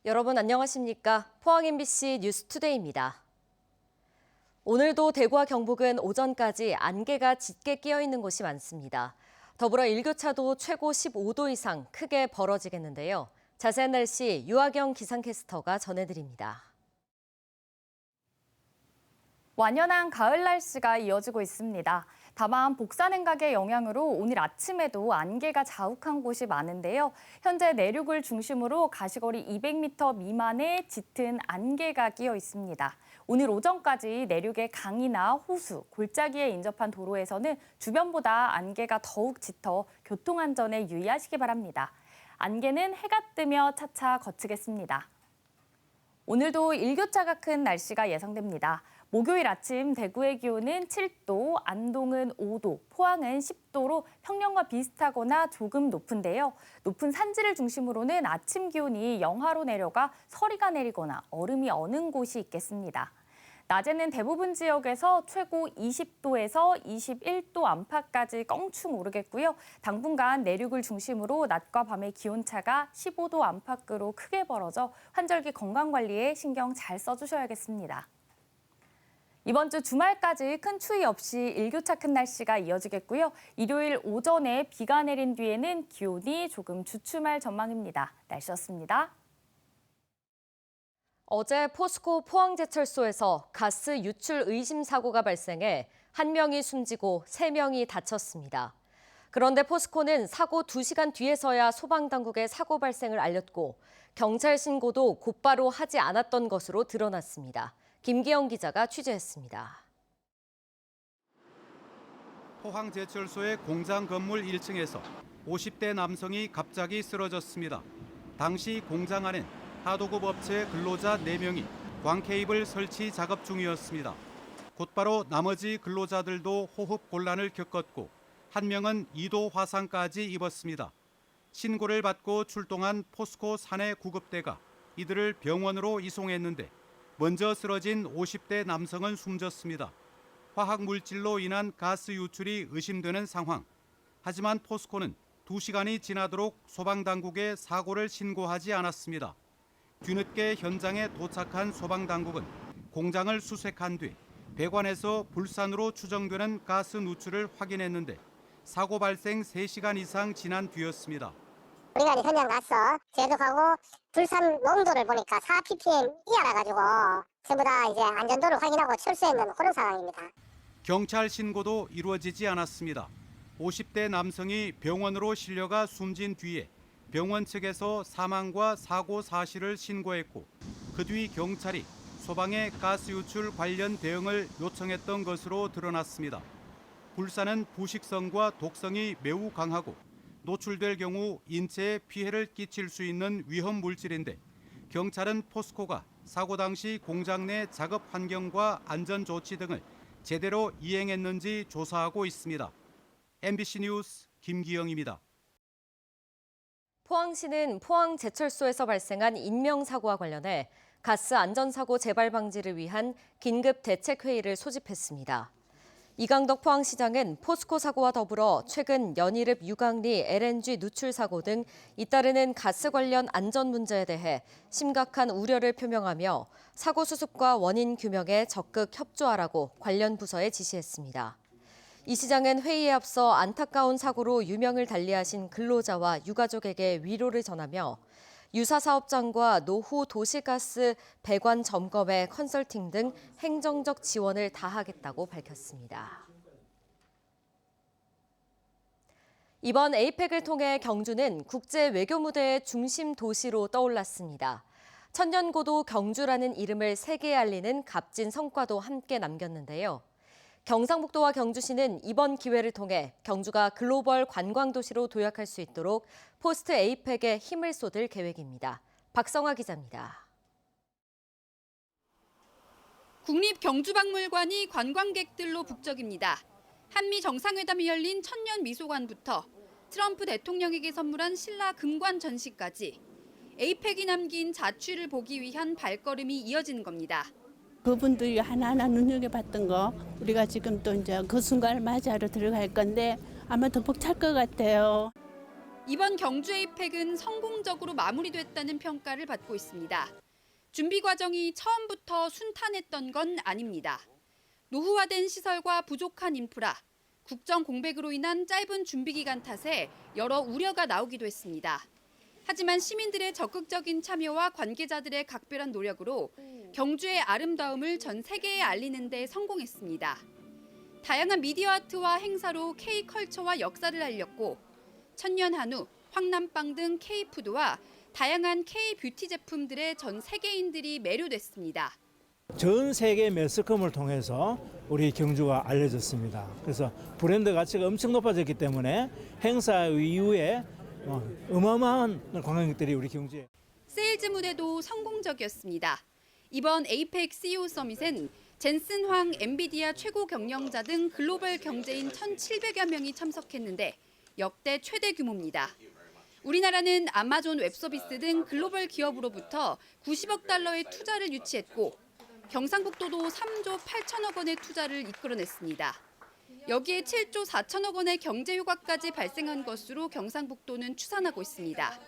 여러분 안녕하십니까? 포항 MBC 뉴스투데이입니다. 오늘도 대구와 경북은 오전까지 안개가 짙게 끼어 있는 곳이 많습니다. 더불어 일교차도 최고 15도 이상 크게 벌어지겠는데요. 자세한 날씨 유아경 기상캐스터가 전해드립니다. 완연한 가을 날씨가 이어지고 있습니다. 다만 복사냉각의 영향으로 오늘 아침에도 안개가 자욱한 곳이 많은데요. 현재 내륙을 중심으로 가시거리 200m 미만의 짙은 안개가 끼어 있습니다. 오늘 오전까지 내륙의 강이나 호수, 골짜기에 인접한 도로에서는 주변보다 안개가 더욱 짙어 교통안전에 유의하시기 바랍니다. 안개는 해가 뜨며 차차 거치겠습니다. 오늘도 일교차가 큰 날씨가 예상됩니다. 목요일 아침 대구의 기온은 7도, 안동은 5도, 포항은 10도로 평년과 비슷하거나 조금 높은데요. 높은 산지를 중심으로는 아침 기온이 영하로 내려가 서리가 내리거나 얼음이 어는 곳이 있겠습니다. 낮에는 대부분 지역에서 최고 20도에서 21도 안팎까지 껑충 오르겠고요. 당분간 내륙을 중심으로 낮과 밤의 기온차가 15도 안팎으로 크게 벌어져 환절기 건강관리에 신경 잘 써주셔야겠습니다. 이번 주 주말까지 큰 추위 없이 일교차 큰 날씨가 이어지겠고요. 일요일 오전에 비가 내린 뒤에는 기온이 조금 주춤할 전망입니다. 날씨였습니다. 어제 포스코 포항제철소에서 가스 유출 의심 사고가 발생해 1명이 숨지고 3명이 다쳤습니다. 그런데 포스코는 사고 2시간 뒤에서야 소방당국에 사고 발생을 알렸고 경찰 신고도 곧바로 하지 않았던 것으로 드러났습니다. 김기영 기자가 취재했습니다. 포항제철소의 공장 건물 1층에서 50대 남성이 갑자기 쓰러졌습니다. 당시 공장 안엔 하도급 업체 근로자 4명이 광케이블 설치 작업 중이었습니다. 곧바로 나머지 근로자들도 호흡 곤란을 겪었고 1명은 2도 화상까지 입었습니다. 신고를 받고 출동한 포스코 사내 구급대가 이들을 병원으로 이송했는데 먼저 쓰러진 50대 남성은 숨졌습니다. 화학물질로 인한 가스 유출이 의심되는 상황. 하지만 포스코는 2시간이 지나도록 소방당국에 사고를 신고하지 않았습니다. 뒤늦게 현장에 도착한 소방당국은 공장을 수색한 뒤 배관에서 불산으로 추정되는 가스 누출을 확인했는데 사고 발생 3시간 이상 지난 뒤였습니다. 우리가 현장 가서 제독하고 불산 농도를 보니까 4ppm 이하라 가지고 전부 다 이제 안전도를 확인하고 철수했는 그런 상황입니다. 경찰 신고도 이루어지지 않았습니다. 50대 남성이 병원으로 실려가 숨진 뒤에 병원 측에서 사망과 사고 사실을 신고했고 그 뒤 경찰이 소방의 가스 유출 관련 대응을 요청했던 것으로 드러났습니다. 불산은 부식성과 독성이 매우 강하고 노출될 경우 인체에 피해를 끼칠 수 있는 위험 물질인데 경찰은 포스코가 사고 당시 공장 내 작업 환경과 안전 조치 등을 제대로 이행했는지 조사하고 있습니다. MBC 뉴스 김기영입니다. 포항시는 포항제철소에서 발생한 인명사고와 관련해 가스 안전사고 재발 방지를 위한 긴급 대책회의를 소집했습니다. 이강덕 포항시장은 포스코 사고와 더불어 최근 연이릅 유강리 LNG 누출 사고 등 잇따르는 가스 관련 안전 문제에 대해 심각한 우려를 표명하며 사고 수습과 원인 규명에 적극 협조하라고 관련 부서에 지시했습니다. 이 시장은 회의에 앞서 안타까운 사고로 유명을 달리하신 근로자와 유가족에게 위로를 전하며 유사 사업장과 노후 도시가스 배관 점검의 컨설팅 등 행정적 지원을 다하겠다고 밝혔습니다. 이번 에이펙을 통해 경주는 국제 외교 무대의 중심 도시로 떠올랐습니다. 천년고도 경주라는 이름을 세계에 알리는 값진 성과도 함께 남겼는데요. 경상북도와 경주시는 이번 기회를 통해 경주가 글로벌 관광도시로 도약할 수 있도록 포스트 에이펙에 힘을 쏟을 계획입니다. 박성화 기자입니다. 국립경주박물관이 관광객들로 북적입니다. 한미 정상회담이 열린 천년미소관부터 트럼프 대통령에게 선물한 신라 금관 전시까지 에이펙이 남긴 자취를 보기 위한 발걸음이 이어지는 겁니다. 그분들이 하나하나 눈여겨봤던 거 우리가 지금 또 이제 그 순간을 맞이하러 들어갈 건데 아마 더 벅찰 것 같아요. 이번 경주 에이펙은 성공적으로 마무리됐다는 평가를 받고 있습니다. 준비 과정이 처음부터 순탄했던 건 아닙니다. 노후화된 시설과 부족한 인프라, 국정 공백으로 인한 짧은 준비 기간 탓에 여러 우려가 나오기도 했습니다. 하지만 시민들의 적극적인 참여와 관계자들의 각별한 노력으로 경주의 아름다움을 전 세계에 알리는 데 성공했습니다. 다양한 미디어 아트와 행사로 K컬처와 역사를 알렸고 천년 한우, 황남빵 등 K푸드와 다양한 K뷰티 제품들에 전 세계인들이 매료됐습니다. 전 세계 매스컴을 통해서 우리 경주가 알려졌습니다. 그래서 브랜드 가치가 엄청 높아졌기 때문에 행사 이후에 어마어마한 관광객들이 우리 경주에. 세일즈 무대도 성공적이었습니다. 이번 에이펙 CEO 서밋엔 젠슨 황 엔비디아 최고 경영자 등 글로벌 경제인 1,700여 명이 참석했는데 역대 최대 규모입니다. 우리나라는 아마존 웹서비스 등 글로벌 기업으로부터 90억 달러의 투자를 유치했고 경상북도도 3조 8천억 원의 투자를 이끌어냈습니다. 여기에 7조 4천억 원의 경제 효과까지 발생한 것으로 경상북도는 추산하고 있습니다.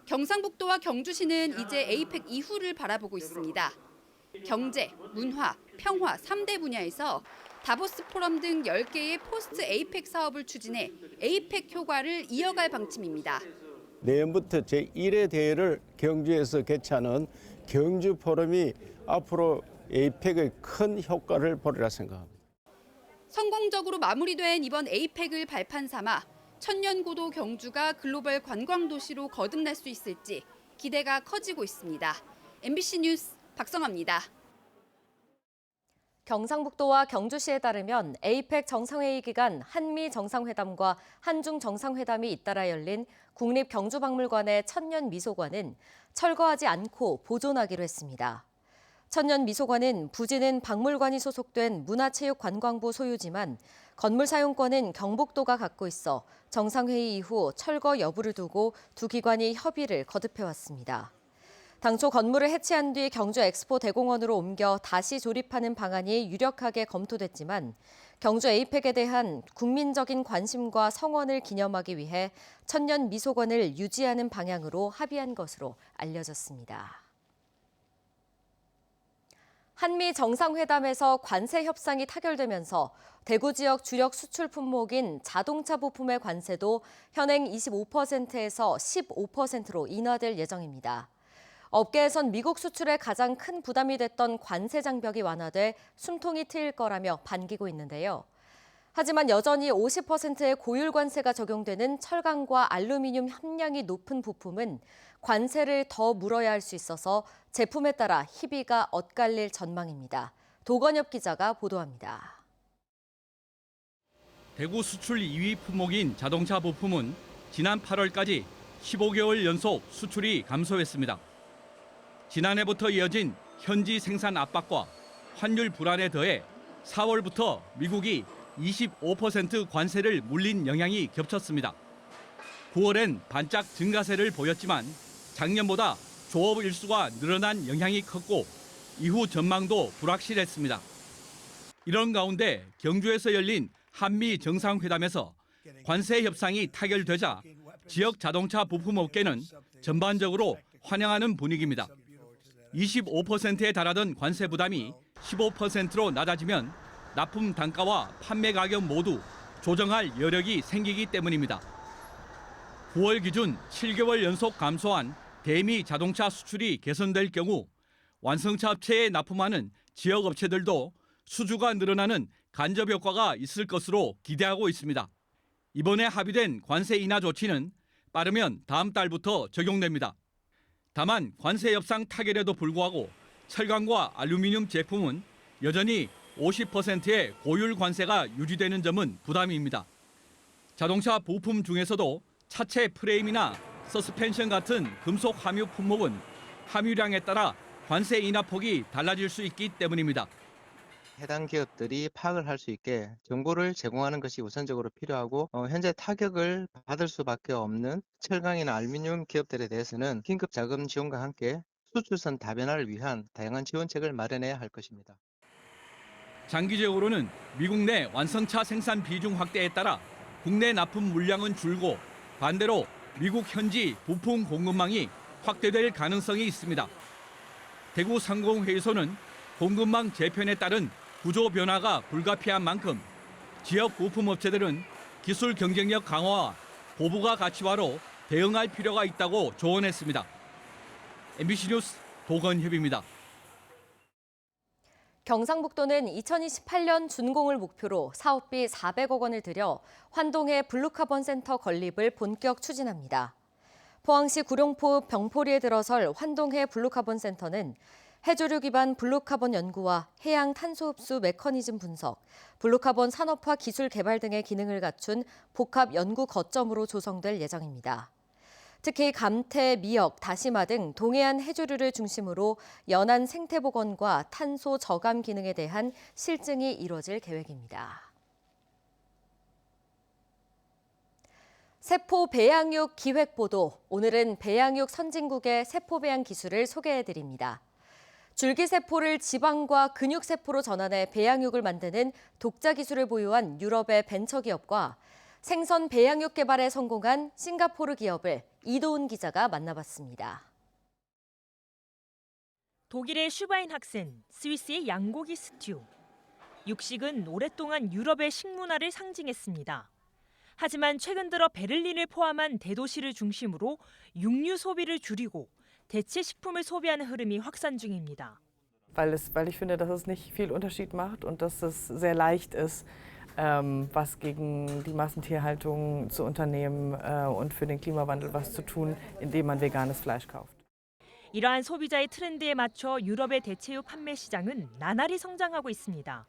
경상북도와 경주시는 이제 에이펙 이후를 바라보고 있습니다. 경제, 문화, 평화 3대 분야에서 다보스 포럼 등 10개의 포스트 에이펙 사업을 추진해 에이펙 효과를 이어갈 방침입니다. 내년부터 제1회 대회를 경주에서 개최하는 경주 포럼이 앞으로 에이펙의 큰 효과를 보리라 생각합니다. 성공적으로 마무리된 이번 에이펙을 발판 삼아 천년고도 경주가 글로벌 관광도시로 거듭날 수 있을지 기대가 커지고 있습니다. MBC 뉴스 박성아입니다. 경상북도와 경주시에 따르면 에이펙 정상회의 기간 한미 정상회담과 한중 정상회담이 잇따라 열린 국립경주박물관의 천년미소관은 철거하지 않고 보존하기로 했습니다. 천년미소관은 부지는 박물관이 소속된 문화체육관광부 소유지만 건물 사용권은 경북도가 갖고 있어 정상회의 이후 철거 여부를 두고 두 기관이 협의를 거듭해왔습니다. 당초 건물을 해체한 뒤 경주 엑스포 대공원으로 옮겨 다시 조립하는 방안이 유력하게 검토됐지만 경주 에이펙에 대한 국민적인 관심과 성원을 기념하기 위해 천년 미소관을 유지하는 방향으로 합의한 것으로 알려졌습니다. 한미 정상회담에서 관세 협상이 타결되면서 대구 지역 주력 수출 품목인 자동차 부품의 관세도 현행 25%에서 15%로 인하될 예정입니다. 업계에선 미국 수출에 가장 큰 부담이 됐던 관세 장벽이 완화돼 숨통이 트일 거라며 반기고 있는데요. 하지만 여전히 50%의 고율 관세가 적용되는 철강과 알루미늄 함량이 높은 부품은 관세를 더 물어야 할 수 있어서 제품에 따라 희비가 엇갈릴 전망입니다. 도건엽 기자가 보도합니다. 대구 수출 2위 품목인 자동차 부품은 지난 8월까지 15개월 연속 수출이 감소했습니다. 지난해부터 이어진 현지 생산 압박과 환율 불안에 더해 4월부터 미국이 25% 관세를 물린 영향이 겹쳤습니다. 9월엔 반짝 증가세를 보였지만 작년보다 조업 일수가 늘어난 영향이 컸고 이후 전망도 불확실했습니다. 이런 가운데 경주에서 열린 한미 정상회담에서 관세 협상이 타결되자 지역 자동차 부품업계는 전반적으로 환영하는 분위기입니다. 25%에 달하던 관세 부담이 15%로 낮아지면 납품 단가와 판매 가격 모두 조정할 여력이 생기기 때문입니다. 9월 기준 7개월 연속 감소한 대미 자동차 수출이 개선될 경우 완성차 업체에 납품하는 지역 업체들도 수주가 늘어나는 간접 효과가 있을 것으로 기대하고 있습니다. 이번에 합의된 관세 인하 조치는 빠르면 다음 달부터 적용됩니다. 다만 관세 협상 타결에도 불구하고 철강과 알루미늄 제품은 여전히 50%의 고율 관세가 유지되는 점은 부담입니다. 자동차 부품 중에서도 차체 프레임이나 서스펜션 같은 금속 함유 품목은 함유량에 따라 관세 인하 폭이 달라질 수 있기 때문입니다. 해당 기업들이 파악을 할 수 있게 정보를 제공하는 것이 우선적으로 필요하고 현재 타격을 받을 수밖에 없는 철강이나 알루미늄 기업들에 대해서는 긴급 자금 지원과 함께 수출선 다변화를 위한 다양한 지원책을 마련해야 할 것입니다. 장기적으로는 미국 내 완성차 생산 비중 확대에 따라 국내 납품 물량은 줄고 반대로 미국 현지 부품 공급망이 확대될 가능성이 있습니다. 대구 상공회의소는 공급망 재편에 따른 구조 변화가 불가피한 만큼 지역 부품업체들은 기술 경쟁력 강화와 고부가 가치화로 대응할 필요가 있다고 조언했습니다. MBC 뉴스 도건협입니다. 경상북도는 2028년 준공을 목표로 사업비 400억 원을 들여 환동해 블루카본 센터 건립을 본격 추진합니다. 포항시 구룡포 병포리에 들어설 환동해 블루카본 센터는 해조류 기반 블루카본 연구와 해양 탄소 흡수 메커니즘 분석, 블루카본 산업화 기술 개발 등의 기능을 갖춘 복합 연구 거점으로 조성될 예정입니다. 특히 감태, 미역, 다시마 등 동해안 해조류를 중심으로 연안 생태복원과 탄소 저감 기능에 대한 실증이 이뤄질 계획입니다. 세포 배양육 기획보도, 오늘은 배양육 선진국의 세포 배양 기술을 소개해드립니다. 줄기세포를 지방과 근육세포로 전환해 배양육을 만드는 독자 기술을 보유한 유럽의 벤처기업과 생선 배양육 개발에 성공한 싱가포르 기업을 이도훈 기자가 만나봤습니다. 독일의 슈바인 학생, 스위스의 양고기 스튜. 육식은 오랫동안 유럽의 식문화를 상징했습니다. 하지만 최근 들어 베를린을 포함한 대도시를 중심으로 육류 소비를 줄이고 대체 식품을 소비하는 흐름이 확산 중입니다. Weil ich finde, dass es nicht viel Unterschied macht und dass es sehr leicht ist, was gegen die Massentierhaltung zu unternehmen und für den Klimawandel was zu tun, indem man veganes Fleisch kauft. 이러한 소비자의 트렌드에 맞춰 유럽의 대체육 판매 시장은 나날이 성장하고 있습니다.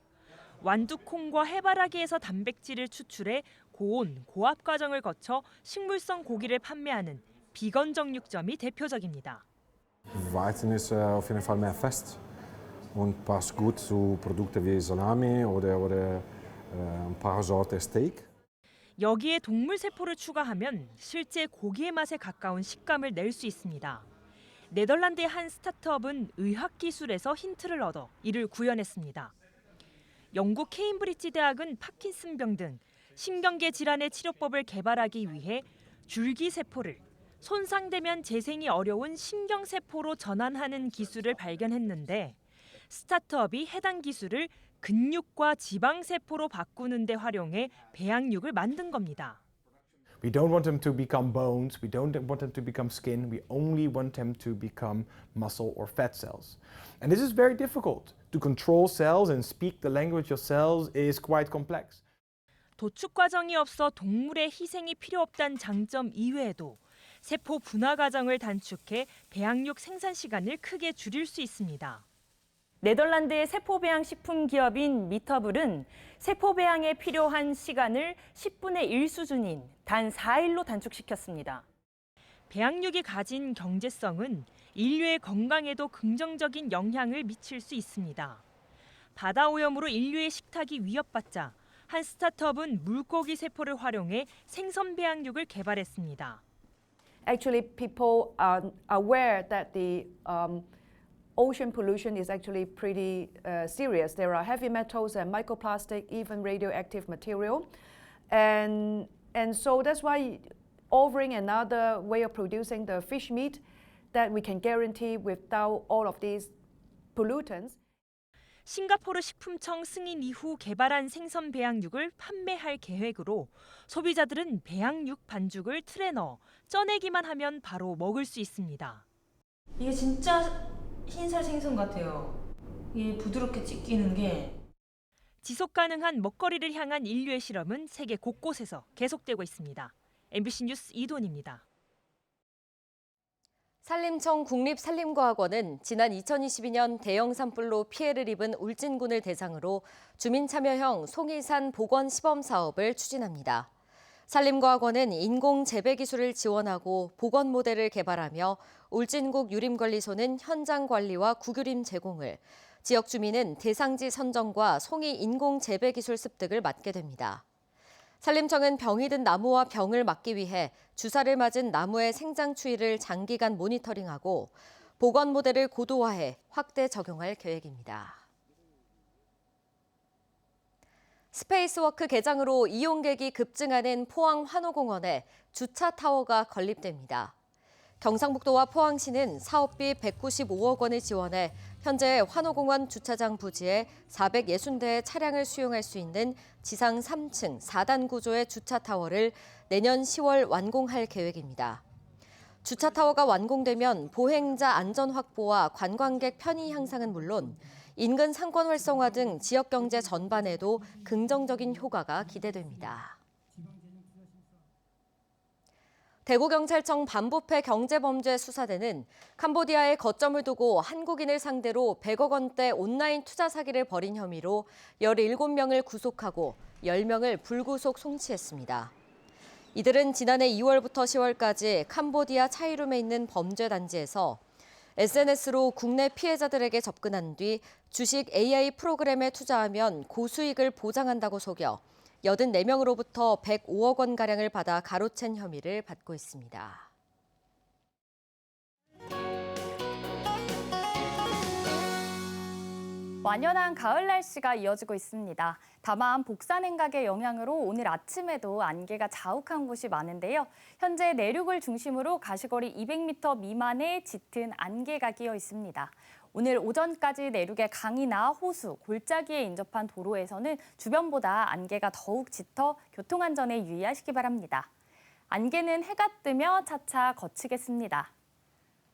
완두콩과 해바라기에서 단백질을 추출해 고온, 고압 과정을 거쳐 식물성 고기를 판매하는 비건 정육점이 대표적입니다. Weizen ist auf jeden Fall mehr fest und passt gut zu Produkten wie Salami oder ein paar Sorten Steak. 여기에 동물 세포를 추가하면 실제 고기의 맛에 가까운 식감을 낼 수 있습니다. 네덜란드의 한 스타트업은 의학 기술에서 힌트를 얻어 이를 구현했습니다. 영국 케임브리지 대학은 파킨슨병 등 신경계 질환의 치료법을 개발하기 위해 줄기세포를 손상되면 재생이 어려운 신경세포로 전환하는 기술을 발견했는데 스타트업이 해당 기술을 근육과 지방세포로 바꾸는 데 활용해 배양육을 만든 겁니다. We don't want them to become bones, we don't want them to become skin, we only want them to become muscle or fat cells. And this is very difficult. To control cells and speak the language of cells is quite complex. 도축 과정이 없어 동물의 희생이 필요 없다는 장점 이외에도 세포 분화 과정을 단축해 배양육 생산 시간을 크게 줄일 수 있습니다. 네덜란드의 세포 배양 식품 기업인 미터블은 세포 배양에 필요한 시간을 10분의 1 수준인 단 4일로 단축시켰습니다. 배양육이 가진 경제성은 인류의 건강에도 긍정적인 영향을 미칠 수 있습니다. 바다 오염으로 인류의 식탁이 위협받자 한 스타트업은 물고기 세포를 활용해 생선 배양육을 개발했습니다. Actually, people are aware that the ocean pollution is actually pretty serious. There are heavy metals and microplastic, even radioactive material. And so that's why offering another way of producing the fish meat that we can guarantee without all of these pollutants. 싱가포르 식품청 승인 이후 개발한 생선 배양육을 판매할 계획으로 소비자들은 배양육 반죽을 틀에 넣어 쪄내기만 하면 바로 먹을 수 있습니다. 이게 진짜 흰살 생선 같아요. 이게 부드럽게 찢기는 게. 지속 가능한 먹거리를 향한 인류의 실험은 세계 곳곳에서 계속되고 있습니다. MBC 뉴스 이돈입니다. 산림청 국립산림과학원은 지난 2022년 대형 산불로 피해를 입은 울진군을 대상으로 주민참여형 송이산 복원 시범 사업을 추진합니다. 산림과학원은 인공 재배 기술을 지원하고 복원 모델을 개발하며 울진국 유림관리소는 현장 관리와 구규림 제공을, 지역 주민은 대상지 선정과 송이 인공 재배 기술 습득을 맡게 됩니다. 산림청은 병이 든 나무와 병을 막기 위해 주사를 맞은 나무의 생장 추이를 장기간 모니터링하고 복원 모델을 고도화해 확대 적용할 계획입니다. 스페이스워크 개장으로 이용객이 급증하는 포항 환호공원에 주차 타워가 건립됩니다. 경상북도와 포항시는 사업비 195억 원을 지원해 현재 환호공원 주차장 부지에 460대의 차량을 수용할 수 있는 지상 3층 4단 구조의 주차 타워를 내년 10월 완공할 계획입니다. 주차 타워가 완공되면 보행자 안전 확보와 관광객 편의 향상은 물론 인근 상권 활성화 등 지역 경제 전반에도 긍정적인 효과가 기대됩니다. 대구경찰청 반부패 경제범죄수사대는 캄보디아에 거점을 두고 한국인을 상대로 100억 원대 온라인 투자 사기를 벌인 혐의로 17명을 구속하고 10명을 불구속 송치했습니다. 이들은 지난해 2월부터 10월까지 캄보디아 차이룸에 있는 범죄 단지에서 SNS로 국내 피해자들에게 접근한 뒤 주식 AI 프로그램에 투자하면 고수익을 보장한다고 속여 84명으로부터 105억 원가량을 받아 가로챈 혐의를 받고 있습니다. 완연한 가을 날씨가 이어지고 있습니다. 다만 복사냉각의 영향으로 오늘 아침에도 안개가 자욱한 곳이 많은데요. 현재 내륙을 중심으로 가시거리 200m 미만의 짙은 안개가 끼어 있습니다. 오늘 오전까지 내륙의 강이나 호수, 골짜기에 인접한 도로에서는 주변보다 안개가 더욱 짙어 교통안전에 유의하시기 바랍니다. 안개는 해가 뜨며 차차 걷히겠습니다.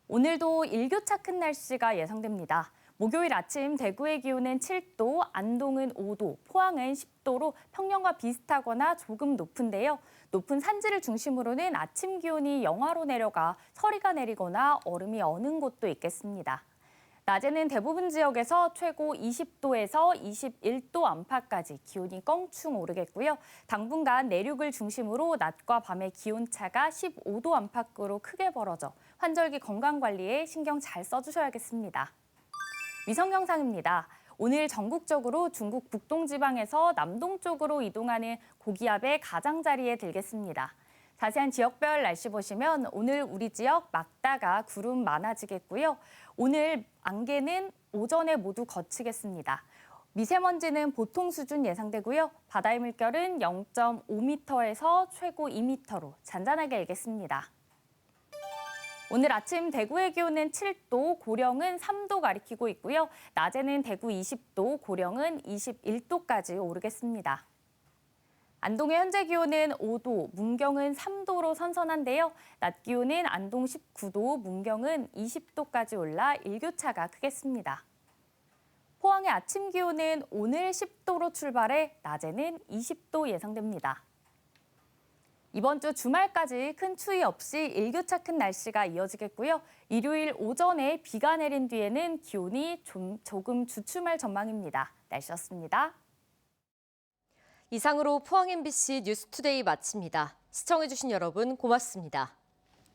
오늘도 일교차 큰 날씨가 예상됩니다. 목요일 아침 대구의 기온은 7도, 안동은 5도, 포항은 10도로 평년과 비슷하거나 조금 높은데요. 높은 산지를 중심으로는 아침 기온이 영하로 내려가 서리가 내리거나 얼음이 어는 곳도 있겠습니다. 낮에는 대부분 지역에서 최고 20도에서 21도 안팎까지 기온이 껑충 오르겠고요. 당분간 내륙을 중심으로 낮과 밤의 기온차가 15도 안팎으로 크게 벌어져 환절기 건강관리에 신경 잘 써주셔야겠습니다. 위성 영상입니다. 오늘 전국적으로 중국 북동지방에서 남동쪽으로 이동하는 고기압의 가장자리에 들겠습니다. 자세한 지역별 날씨 보시면 오늘 우리 지역 막다가 구름 많아지겠고요. 오늘 안개는 오전에 모두 걷히겠습니다. 미세먼지는 보통 수준 예상되고요. 바다의 물결은 0.5m에서 최고 2m로 잔잔하게 일겠습니다. 오늘 아침 대구의 기온은 7도, 고령은 3도 가리키고 있고요. 낮에는 대구 20도, 고령은 21도까지 오르겠습니다. 안동의 현재 기온은 5도, 문경은 3도로 선선한데요. 낮 기온은 안동 19도, 문경은 20도까지 올라 일교차가 크겠습니다. 포항의 아침 기온은 오늘 10도로 출발해 낮에는 20도 예상됩니다. 이번 주 주말까지 큰 추위 없이 일교차 큰 날씨가 이어지겠고요. 일요일 오전에 비가 내린 뒤에는 기온이 조금 주춤할 전망입니다. 날씨였습니다. 이상으로 포항 MBC 뉴스투데이 마칩니다. 시청해주신 여러분 고맙습니다.